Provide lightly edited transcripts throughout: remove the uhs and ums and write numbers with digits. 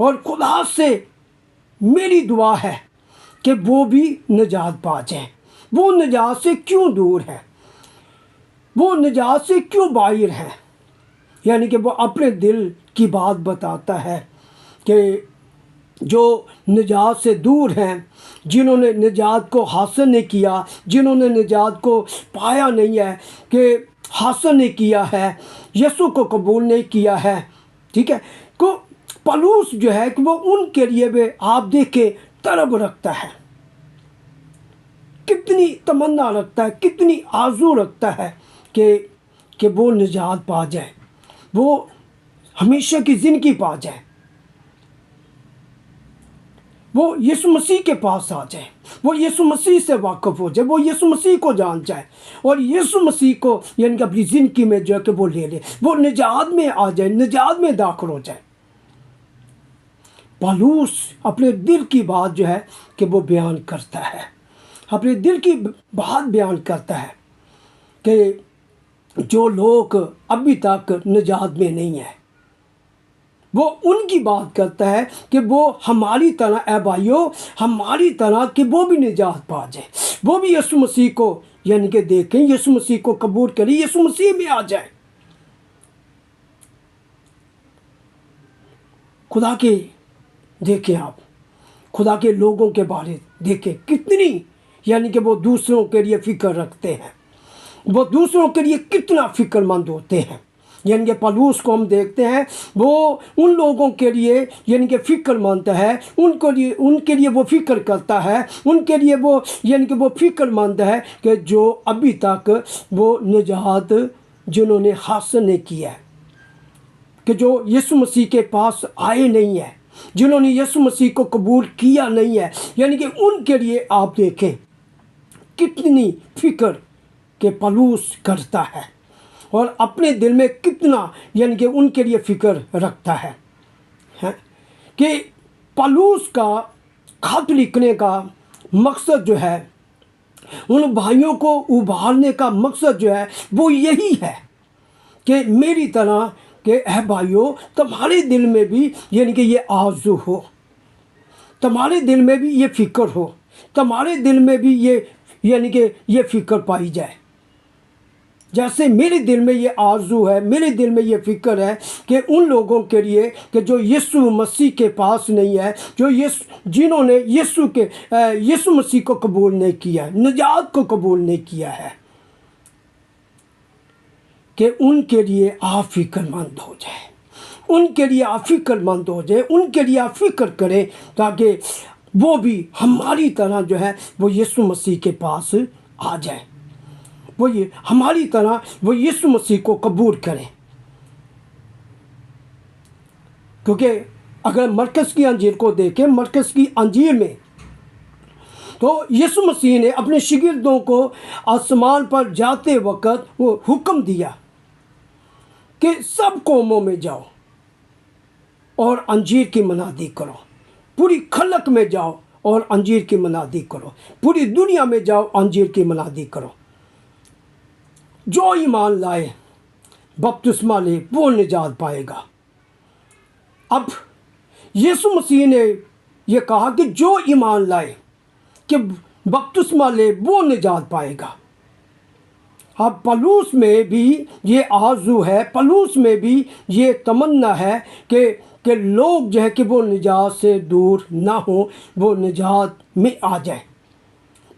اور خدا سے میری دعا ہے کہ وہ بھی نجات پا جائیں۔ وہ نجات سے کیوں دور ہیں؟ وہ نجات سے کیوں باہر ہیں؟ یعنی کہ وہ اپنے دل کی بات بتاتا ہے کہ جو نجات سے دور ہیں، جنہوں نے نجات کو حاصل نہیں کیا، جنہوں نے نجات کو پایا نہیں ہے، کہ حاصل نہیں کیا ہے، یسوع کو قبول نہیں کیا ہے، ٹھیک ہے، کو پولس جو ہے کہ وہ ان کے لیے بھی آپ دیکھیں طلب رکھتا ہے، کتنی تمنا رکھتا ہے، کتنی آرزو رکھتا ہے کہ وہ نجات پا جائے، وہ ہمیشہ کی زندگی پا جائے، وہ یسوع مسیح کے پاس آ جائے، وہ یسوع مسیح سے واقف ہو جائے، وہ یسوع مسیح کو جان جائے، اور یسوع مسیح کو یعنی کہ اپنی زندگی میں جو ہے کہ وہ لے لے، وہ نجات میں آ جائے، نجات میں داخل ہو جائے۔ پولس اپنے دل کی بات جو ہے کہ وہ بیان کرتا ہے، اپنے دل کی بات بیان کرتا ہے کہ جو لوگ ابھی تک نجات میں نہیں ہیں، وہ ان کی بات کرتا ہے کہ وہ ہماری طرح، اے بھائیو، ہماری طرح کہ وہ بھی نجات پا جائے، وہ بھی یسوع مسیح کو یعنی کہ دیکھیں، یسوع مسیح کو قبول کریں، یسوع مسیح میں آ جائیں۔ خدا کے دیکھیں، آپ خدا کے لوگوں کے بارے دیکھیں کتنی یعنی کہ وہ دوسروں کے لیے فکر رکھتے ہیں، وہ دوسروں کے لیے کتنا فکر مند ہوتے ہیں۔ یعنی کہ پولس کو ہم دیکھتے ہیں، وہ ان لوگوں کے لیے یعنی کہ فکر مند ہے، ان کے لیے وہ فکر کرتا ہے، ان کے لیے وہ یعنی کہ وہ فکر مند ہے کہ جو ابھی تک وہ نجات جنہوں نے حاصل نہیں کیا ہے، کہ جو یسوع مسیح کے پاس آئے نہیں ہیں، جنہوں نے یسوع مسیح کو قبول کیا نہیں ہے، یعنی کہ ان کے لیے آپ دیکھیں کتنی فکر کہ پولس کرتا ہے، اور اپنے دل میں کتنا یعنی کہ ان کے لیے فکر رکھتا ہے کہ پولس کا خط لکھنے کا مقصد جو ہے، ان بھائیوں کو ابھارنے کا مقصد جو ہے وہ یہی ہے کہ میری طرح کہ اے بھائیو، تمہارے دل میں بھی یعنی کہ یہ آرزو ہو، تمہارے دل میں بھی یہ فکر ہو، تمہارے دل میں بھی یہ یعنی کہ یہ فکر پائی جائے، جیسے میرے دل میں یہ آرزو ہے، میرے دل میں یہ فکر ہے کہ ان لوگوں کے لیے کہ جو یسوع مسیح کے پاس نہیں ہے، جنہوں نے یسوع مسیح کو قبول نہیں کیا ہے، نجات کو قبول نہیں کیا ہے، کہ ان کے لیے آپ فکر مند ہو جائیں، ان کے لیے آپ فکر مند ہو جائیں، ان کے لیے آپ فکر کریں، تاکہ وہ بھی ہماری طرح جو ہے وہ یسوع مسیح کے پاس آ جائیں، وہ ہماری طرح وہ یسوع مسیح کو قبول کریں۔ کیونکہ اگر مرکز کی انجیل کو دیکھیں، مرکز کی انجیل میں تو یسوع مسیح نے اپنے شاگردوں کو آسمان پر جاتے وقت وہ حکم دیا کہ سب قوموں میں جاؤ اور انجیل کی منادی کرو، پوری خلق میں جاؤ اور انجیل کی منادی کرو، پوری دنیا میں جاؤ، انجیل کی منادی کرو، جو ایمان لائے، بپتسمہ لے، وہ نجات پائے گا۔ اب یسوع مسیح نے یہ کہا کہ جو ایمان لائے، کہ بپتسمہ لے، وہ نجات پائے گا۔ اب پولس میں بھی یہ آرزو ہے، پولس میں بھی یہ تمنا ہے کہ لوگ جو ہے کہ وہ نجات سے دور نہ ہوں، وہ نجات میں آ جائیں،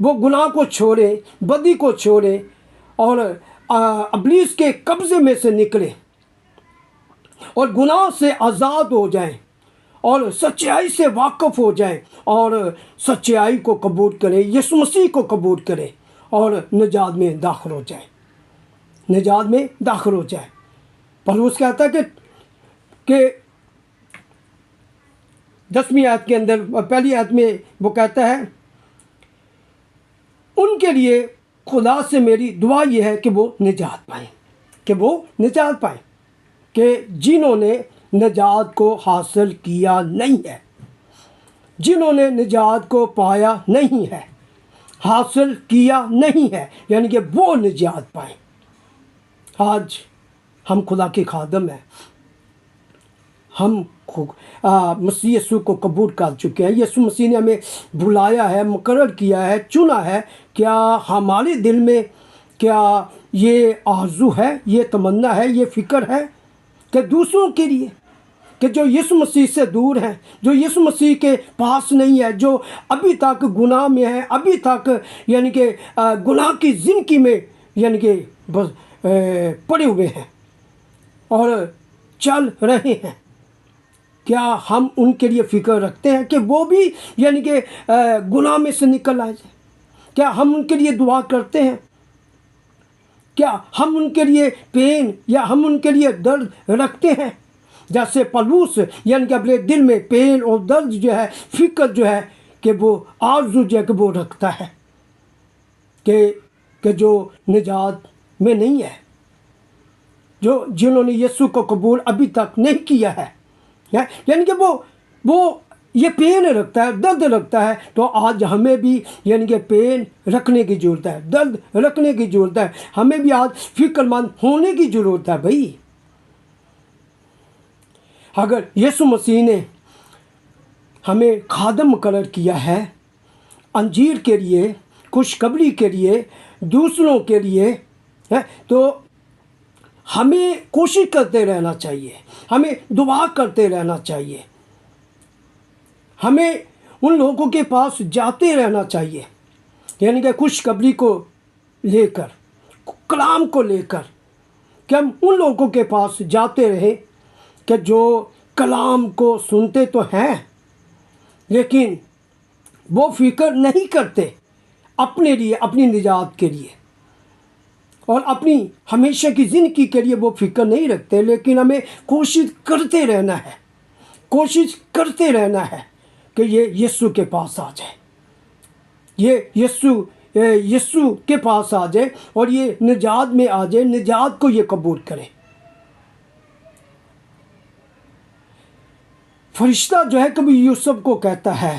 وہ گناہ کو چھوڑیں، بدی کو چھوڑیں، اور ابلیس کے قبضے میں سے نکلیں، اور گناہ سے آزاد ہو جائیں، اور سچائی سے واقف ہو جائیں، اور سچائی کو قبول کریں، یسوع مسیح کو قبول کریں، اور نجات میں داخل ہو جائیں، نجات میں داخل ہو جائیں۔ پولس کہتا ہے کہ 10ویں آیت کے اندر، پہلی آیت میں وہ کہتا ہے، ان کے لیے خدا سے میری دعا یہ ہے کہ وہ نجات پائیں، کہ وہ نجات پائیں، کہ جنہوں نے نجات کو حاصل کیا نہیں ہے، جنہوں نے نجات کو پایا نہیں ہے، حاصل کیا نہیں ہے، یعنی کہ وہ نجات پائیں۔ آج ہم خدا کے خادم ہیں، ہم مسیح یسوع کو قبول کر چکے ہیں، یسوع مسیح نے ہمیں بلایا ہے، مقرر کیا ہے، چنا ہے، کیا ہمارے دل میں کیا یہ آرزو ہے، یہ تمنا ہے، یہ فکر ہے کہ دوسروں کے لیے، کہ جو یسوع مسیح سے دور ہیں، جو یسوع مسیح کے پاس نہیں ہے، جو ابھی تک گناہ میں ہیں، ابھی تک یعنی کہ گناہ کی زندگی میں یعنی کہ بس پڑے ہوئے ہیں اور چل رہے ہیں، کیا ہم ان کے لیے فکر رکھتے ہیں کہ وہ بھی یعنی کہ گناہ میں سے نکل آئے جائیں؟ کیا ہم ان کے لیے دعا کرتے ہیں؟ کیا ہم ان کے لیے پین یا ہم ان کے لیے درد رکھتے ہیں؟ جیسے پولس یعنی کہ اپنے دل میں پین اور درد جو ہے، فکر جو ہے کہ وہ آرزو جو ہے کہ وہ رکھتا ہے کہ جو نجات میں نہیں ہے، جنہوں نے یسوع کو قبول ابھی تک نہیں کیا ہے، یعنی کہ وہ یہ پین رکھتا ہے، درد رکھتا ہے۔ تو آج ہمیں بھی یعنی کہ پین رکھنے کی ضرورت ہے، درد رکھنے کی ضرورت ہے، ہمیں بھی آج فکر مند ہونے کی ضرورت ہے بھائی۔ اگر یسوع مسیح نے ہمیں خادم مقرر کیا ہے انجیل کے لیے، خوشخبری کے لیے، دوسروں کے لیے، تو ہمیں کوشش کرتے رہنا چاہیے، ہمیں دعا کرتے رہنا چاہیے، ہمیں ان لوگوں کے پاس جاتے رہنا چاہیے، یعنی کہ خوشخبری کو لے کر، کلام کو لے کر، کہ ہم ان لوگوں کے پاس جاتے رہیں کہ جو کلام کو سنتے تو ہیں لیکن وہ فکر نہیں کرتے اپنے لیے، اپنی نجات کے لیے اور اپنی ہمیشہ کی زندگی کے لیے وہ فکر نہیں رکھتے، لیکن ہمیں کوشش کرتے رہنا ہے، کوشش کرتے رہنا ہے کہ یہ یسوع کے پاس آ جائے، یہ یسوع کے پاس آ جائے اور یہ نجات میں آ جائے، نجات کو یہ قبول کرے۔ فرشتہ جو ہے کبھی یوسف کو کہتا ہے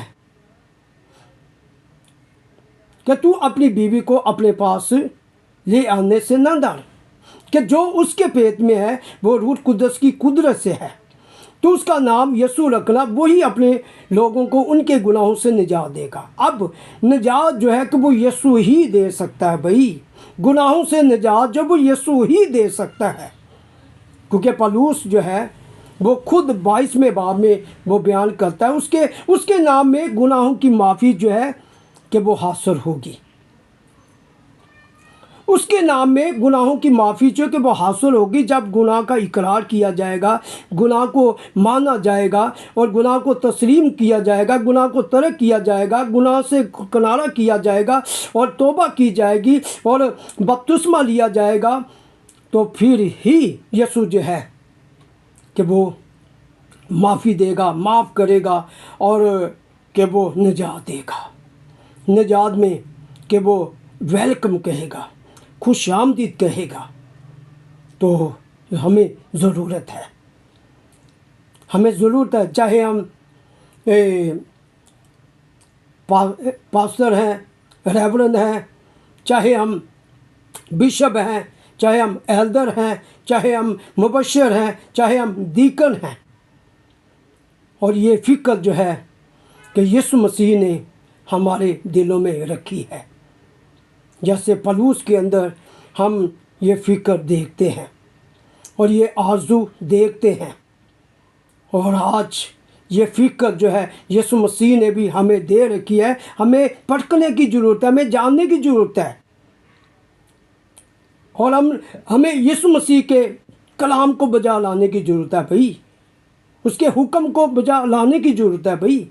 کہ تو اپنی بیوی کو اپنے پاس لے آنے سے نہ ڈر، کہ جو اس کے پیٹ میں ہے وہ روح القدس کی قدرت سے ہے، تو اس کا نام یسوع رکھنا، وہی اپنے لوگوں کو ان کے گناہوں سے نجات دے گا۔ اب نجات جو ہے کہ وہ یسوع ہی دے سکتا ہے بھائی، گناہوں سے نجات جو وہ یسوع ہی دے سکتا ہے، کیونکہ پولس جو ہے وہ خود 22ویں باب میں وہ بیان کرتا ہے اس کے نام میں گناہوں کی معافی جو ہے کہ وہ حاصل ہوگی، اس کے نام میں گناہوں کی معافی جو کہ وہ حاصل ہوگی جب گناہ کا اقرار کیا جائے گا، گناہ کو مانا جائے گا اور گناہ کو تسلیم کیا جائے گا، گناہ کو ترک کیا جائے گا، گناہ سے کنارہ کیا جائے گا اور توبہ کی جائے گی اور بپتسمہ لیا جائے گا، تو پھر ہی یسوع جو ہے کہ وہ معافی دے گا، معاف کرے گا اور کہ وہ نجات دے گا، نجات میں کہ وہ ویلکم کہے گا، خوش آمدید کہے گا۔ تو ہمیں ضرورت ہے، ہمیں ضرورت ہے، چاہے ہم پاسٹر ہیں، ریورنڈ ہیں، چاہے ہم بشپ ہیں، چاہے ہم ایلڈر ہیں، چاہے ہم مبشر ہیں، چاہے ہم دیکن ہیں، اور یہ فکر جو ہے کہ یسوع مسیح نے ہمارے دلوں میں رکھی ہے، جیسے پولس کے اندر ہم یہ فکر دیکھتے ہیں اور یہ آرزو دیکھتے ہیں، اور آج یہ فکر جو ہے یسوع مسیح نے بھی ہمیں دے رکھی ہے۔ ہمیں پرکھنے کی ضرورت ہے، ہمیں جاننے کی ضرورت ہے، اور ہمیں یسوع مسیح کے کلام کو بجا لانے کی ضرورت ہے بھائی، اس کے حکم کو بجا لانے کی ضرورت ہے بھائی،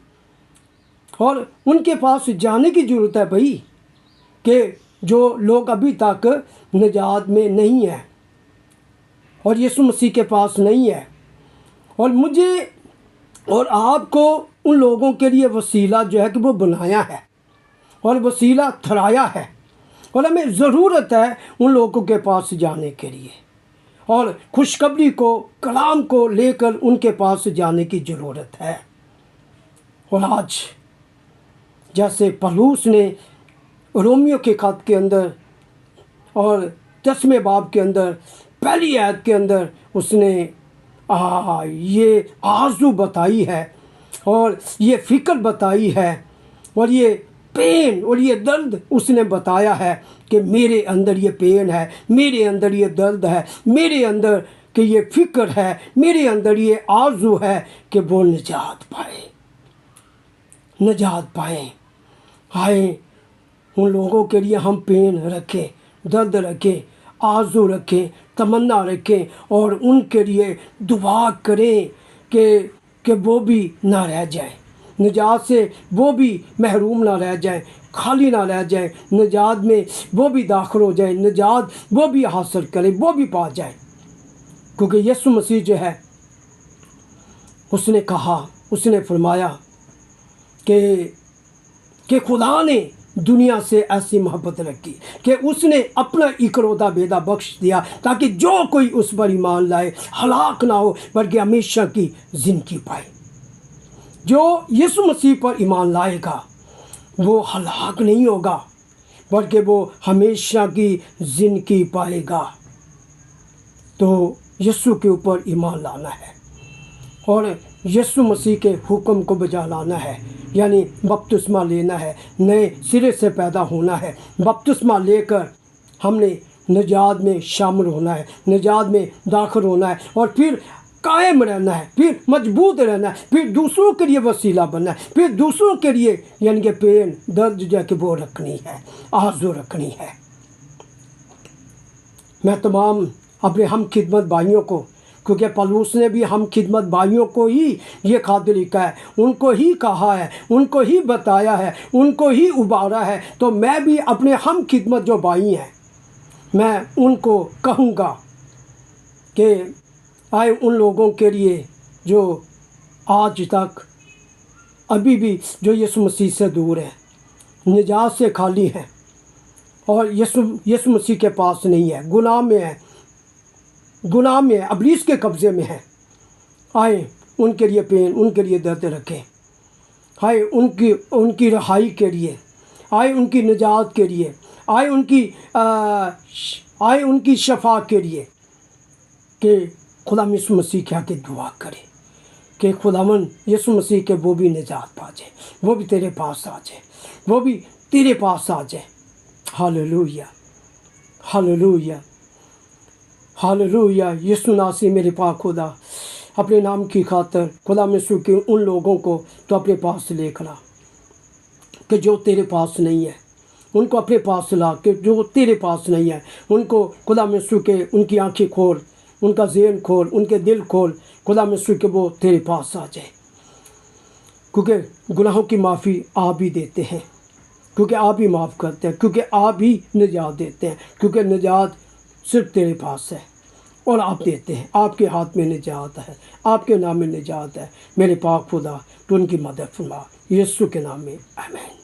اور ان کے پاس جانے کی ضرورت ہے بھائی، کہ جو لوگ ابھی تک نجات میں نہیں ہیں اور یسوع مسیح کے پاس نہیں ہے، اور مجھے اور آپ کو ان لوگوں کے لیے وسیلہ جو ہے کہ وہ بنایا ہے اور وسیلہ ٹھہرایا ہے، اور ہمیں ضرورت ہے ان لوگوں کے پاس جانے کے لیے اور خوشخبری کو، کلام کو لے کر ان کے پاس جانے کی ضرورت ہے۔ اور آج جیسے پولس نے رومیو کے خط کے اندر اور 10ویں باب کے اندر پہلی آیت کے اندر اس نے یہ آرزو بتائی ہے اور یہ فکر بتائی ہے اور یہ پین اور یہ درد اس نے بتایا ہے کہ میرے اندر یہ پین ہے، میرے اندر یہ درد ہے، میرے اندر کہ یہ فکر ہے، میرے اندر یہ آرزو ہے کہ وہ نجات پائے، نجات پائیں۔ آئیں ان لوگوں کے لیے ہم پین رکھیں، درد رکھیں، آرزو رکھیں، تمنا رکھیں اور ان کے لیے دعا کریں کہ وہ بھی نہ رہ جائیں، نجات سے وہ بھی محروم نہ رہ جائیں، خالی نہ رہ جائیں، نجات میں وہ بھی داخل ہو جائیں، نجات وہ بھی حاصل کریں، وہ بھی پا جائیں۔ کیونکہ یسوع مسیح جو ہے اس نے کہا، اس نے فرمایا کہ خدا نے دنیا سے ایسی محبت رکھی کہ اس نے اپنا اکلوتا بیٹا بخش دیا تاکہ جو کوئی اس پر ایمان لائے ہلاک نہ ہو بلکہ ہمیشہ کی زندگی پائے۔ جو یسوع مسیح پر ایمان لائے گا وہ ہلاک نہیں ہوگا بلکہ وہ ہمیشہ کی زندگی پائے گا۔ تو یسوع کے اوپر ایمان لانا ہے اور یسوع مسیح کے حکم کو بجا لانا ہے، یعنی بپتسمہ لینا ہے، نئے سرے سے پیدا ہونا ہے۔ بپتسمہ لے کر ہم نے نجات میں شامل ہونا ہے، نجات میں داخل ہونا ہے اور پھر قائم رہنا ہے، پھر مضبوط رہنا ہے، پھر دوسروں کے لیے وسیلہ بننا ہے، پھر دوسروں کے لیے یعنی کہ پین درد جو ہے کہ وہ رکھنی ہے، آرزو رکھنی ہے۔ میں تمام اپنے ہم خدمت بھائیوں کو، کیونکہ پولس نے بھی ہم خدمت بھائیوں کو ہی یہ خط لکھا ہے، ان کو ہی کہا ہے، ان کو ہی بتایا ہے، ان کو ہی ابارا ہے، تو میں بھی اپنے ہم خدمت جو بھائی ہیں میں ان کو کہوں گا کہ آئے ان لوگوں کے لیے جو آج تک ابھی بھی جو یسوع مسیح سے دور ہیں، نجات سے خالی ہیں اور یسوع مسیح کے پاس نہیں ہے، گناہ میں ہے، گناہ میں ہے، ابلیس کے قبضے میں ہے، آئے ان کے لیے پین، ان کے لیے درد رکھیں، آئے ان کی رہائی کے لیے، آئے ان کی نجات کے لیے، آئے ان کی شفا کے لیے کہ خدا یسوع مسیح کیا کہ دعا کرے کہ خداوند یسوع مسیح کے وہ بھی نجات پا جائے، وہ بھی تیرے پاس آ جائے، وہ بھی تیرے پاس آ جائے۔ Hallelujah, hallelujah, hallelujah. یسوع ناصری میرے پاک خدا، اپنے نام کی خاطر خدا یسوع کے ان لوگوں کو تو اپنے پاس لے کر آ کہ جو تیرے پاس نہیں ہے، ان کو اپنے پاس لا کہ جو تیرے پاس نہیں ہے، ان کو خدا یسوع کے ان کی آنکھیں کھول، ان کا ذہن کھول، ان کے دل کھول، خدا یسوع کے وہ تیرے پاس آ جائے، کیونکہ گناہوں کی معافی آپ ہی دیتے ہیں، کیونکہ آپ ہی معاف کرتے ہیں، کیونکہ آپ ہی نجات دیتے ہیں، کیونکہ نجات صرف تیرے پاس ہے اور آپ دیتے ہیں، آپ کے ہاتھ میں نجات ہے، آپ کے نام میں نجات ہے۔ میرے پاک خدا تو ان کی مدد فرما، یسوع کے نام میں آمین۔